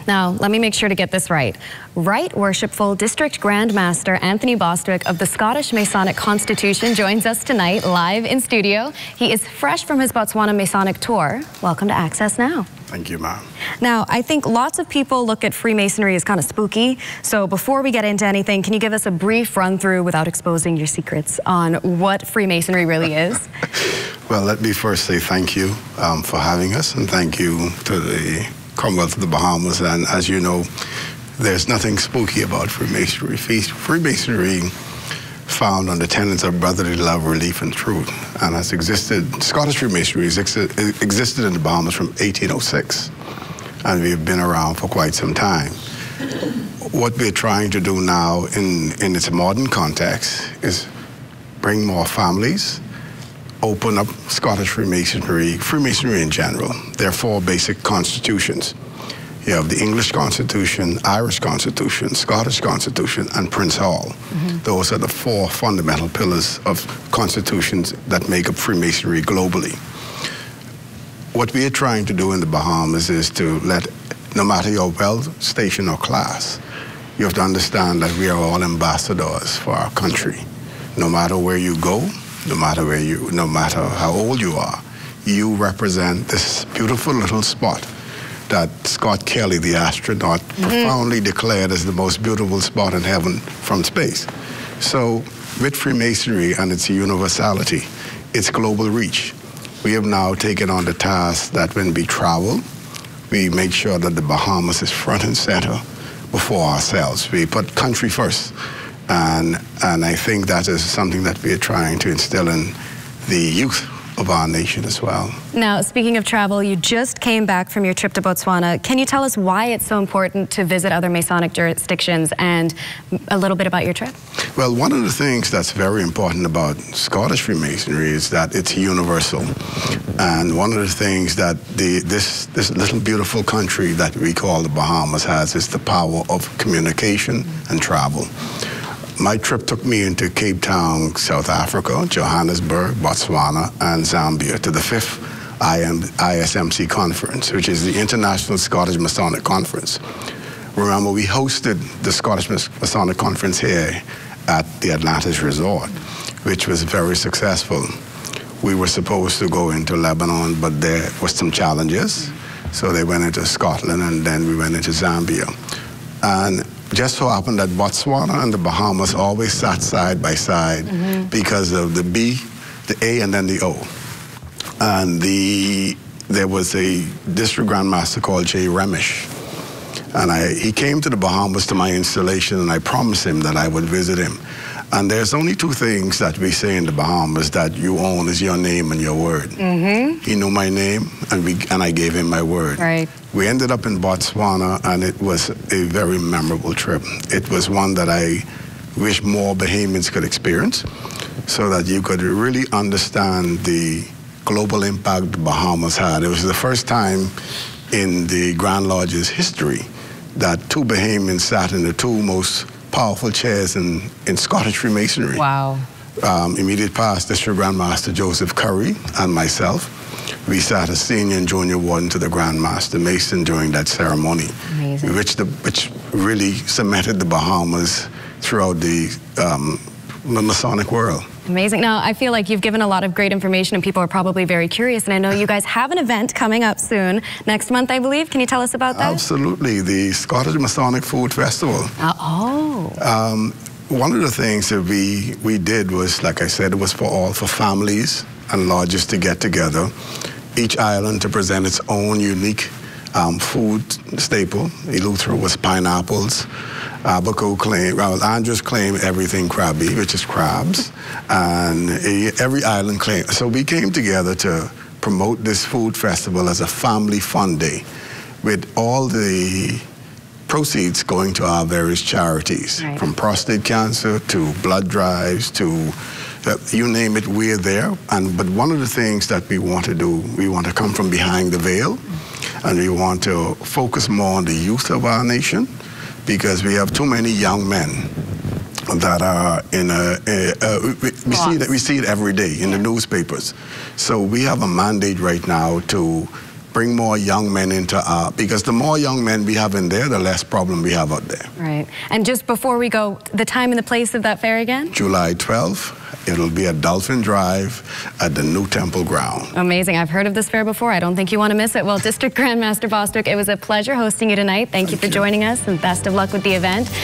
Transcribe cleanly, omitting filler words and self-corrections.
Now, let me make sure to get this right. Right Worshipful District Grand Master Anthony Bostwick of the Scottish Masonic Constitution joins us tonight live in studio. He is fresh from his Botswana Masonic tour. Welcome to Access Now. Thank you, ma'am. Now, I think lots of people look at Freemasonry as kind of spooky. So before we get into anything, can you give us a brief run through without exposing your secrets on what Freemasonry really is? Well, let me first say thank you for having us, and thank you to the Commonwealth of the Bahamas. And as you know, there's nothing spooky about Freemasonry. Freemasonry found on the tenets of brotherly love, relief, and truth, and has existed. Scottish Freemasonry existed in the Bahamas from 1806, and we've been around for quite some time. What we're trying to do now in its modern context is bring more families, open up Scottish Freemasonry in general. There are 4 basic constitutions. You have the English Constitution, Irish Constitution, Scottish Constitution, and Prince Hall. Those are the 4 fundamental pillars of constitutions that make up Freemasonry globally. What we are trying to do in the Bahamas is to let, no matter your wealth, station, or class, you have to understand that we are all ambassadors for our country. No matter where you go, no matter how old you are, you represent this beautiful little spot that Scott Kelly, the astronaut, profoundly declared as the most beautiful spot in heaven from space. So with Freemasonry and its universality, its global reach, we have now taken on the task that when we travel, we make sure that the Bahamas is front and center before ourselves. We put country first. And I think that is something that we are trying to instill in the youth of our nation as well. Now, speaking of travel, you just came back from your trip to Botswana. Can you tell us why it's so important to visit other Masonic jurisdictions and a little bit about your trip? Well, one of the things that's very important about Scottish Freemasonry is that it's universal. And one of the things that this little beautiful country that we call the Bahamas has is the power of communication and travel. My trip took me into Cape Town, South Africa, Johannesburg, Botswana, and Zambia to the 5th ISMC conference, which is the International Scottish Masonic Conference. Remember, we hosted the Scottish Masonic Conference here at the Atlantis Resort, which was very successful. We were supposed to go into Lebanon, but there was some challenges. So they went into Scotland, and then we went into Zambia. And just so happened that Botswana and the Bahamas always sat side by side because of the B, the A, and then the O. And there was a district Grand Master called J. Remish. And he came to the Bahamas to my installation, and I promised him that I would visit him. And there's only 2 things that we say in the Bahamas that you own is your name and your word. He knew my name, and I gave him my word. Right. We ended up in Botswana, and it was a very memorable trip. It was one that I wish more Bahamians could experience, so that you could really understand the global impact the Bahamas had. It was the first time in the Grand Lodge's history that 2 Bahamians sat in the 2 most powerful chairs in Scottish Freemasonry. Wow. Immediate past District Grand Master Joseph Curry and myself. We sat as senior and junior warden to the Grand Master Mason during that ceremony. Amazing. Which really cemented the Bahamas throughout the Masonic world. Amazing. Now, I feel like you've given a lot of great information and people are probably very curious, and I know you guys have an event coming up soon, next month, I believe. Can you tell us about that? Absolutely. The Scottish Masonic Food Festival. One of the things that we did was, like I said, it was for families and lodges to get together, each island to present its own unique food staple. Eleuthera was pineapples. Abaco claimed, well, Andrews claimed everything crabby, which is crabs, and every island claimed. So we came together to promote this food festival as a family fun day, with all the proceeds going to our various charities, from prostate cancer to blood drives to you name it, we're there. But one of the things that we want to do, we want to come from behind the veil, and we want to focus more on the youth of our nation, because we have too many young men that are in we see it every day in the newspapers. So we have a mandate right now to bring more young men into because the more young men we have in there, the less problem we have out there. Right. And just before we go, the time and the place of that fair again? July 12th. It'll be at Dolphin Drive at the new temple ground. Amazing. I've heard of this fair before. I don't think you want to miss it. Well, District Grandmaster Bostwick, it was a pleasure hosting you tonight. Thank you for joining us, and best of luck with the event.